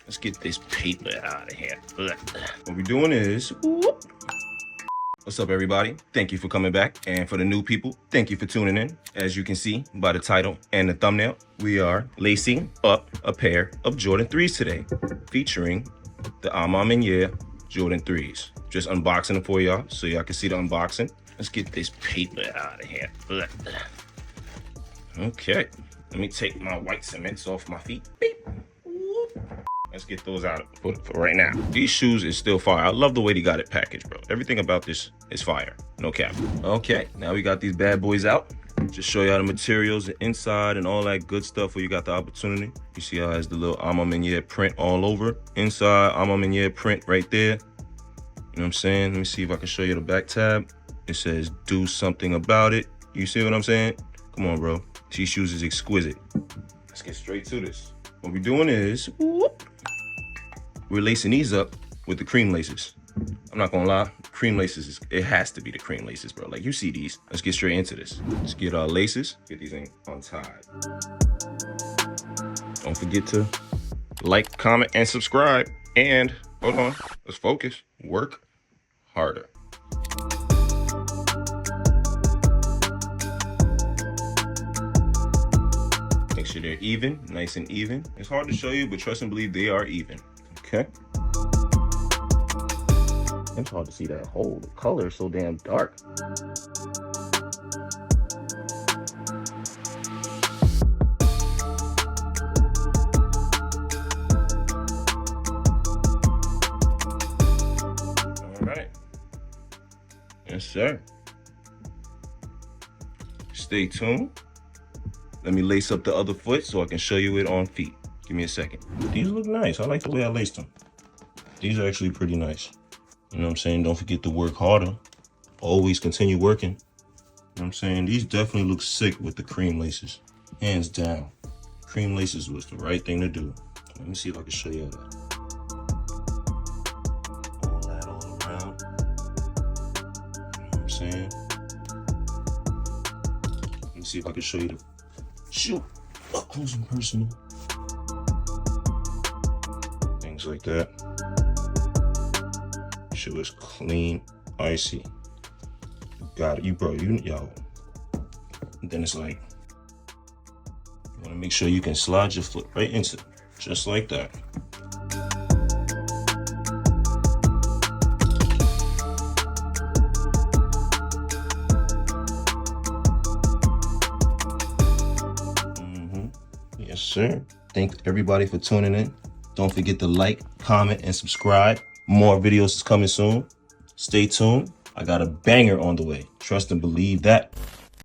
Let's get this paper out of here. Ugh. What we're doing is, whoop. What's up, everybody? Thank you for coming back. And for the new people, thank you for tuning in. As you can see by the title and the thumbnail, we are lacing up a pair of Jordan 3s today, featuring the Maniere Jordan 3s. Just unboxing them for y'all so y'all can see the unboxing. Let's get this paper out of here. Ugh. Okay, let me take my white cements off my feet. Beep. Whoop. Let's get those out for right now. These shoes is still fire. I love the way they got it packaged, bro. Everything about this is fire. No cap. Okay, now we got these bad boys out. Just show y'all the materials, the inside, and all that good stuff where you got the opportunity. You see how it has the little Maniere print all over. Inside, Maniere print right there. You know what I'm saying? Let me see if I can show you the back tab. It says, do something about it. You see what I'm saying? Come on, bro. These shoes is exquisite. Let's get straight to this. What we're doing is, whoop, we're lacing these up with the cream laces. I'm not gonna lie, cream laces, it has to be the cream laces, bro. Like, you see these. Let's get straight into this. Let's get our laces, get these things untied. Don't forget to like, comment, and subscribe. And, hold on, let's focus. Work harder. Make sure they're even, nice and even. It's hard to show you, but trust and believe they are even. Okay. It's hard to see that hole. The color is so damn dark. All right. Yes, sir. Stay tuned. Let me lace up the other foot so I can show you it on feet. Give me a second. These look nice. I like the way I laced them. These are actually pretty nice. You know what I'm saying? Don't forget to work harder. Always continue working. You know what I'm saying? These definitely look sick with the cream laces. Hands down. Cream laces was the right thing to do. Let me see if I can show you that. All that all around. You know what I'm saying? Let me see if I can show you the shoot up close and personal. Things like that. Shoe is clean, icy. You got it, yo. And then it's like, you wanna make sure you can slide your foot right into it, just like that. Yes, sir. Thank everybody for tuning in. Don't forget to like, comment, and subscribe. More videos is coming soon. Stay tuned. I got a banger on the way. Trust and believe that.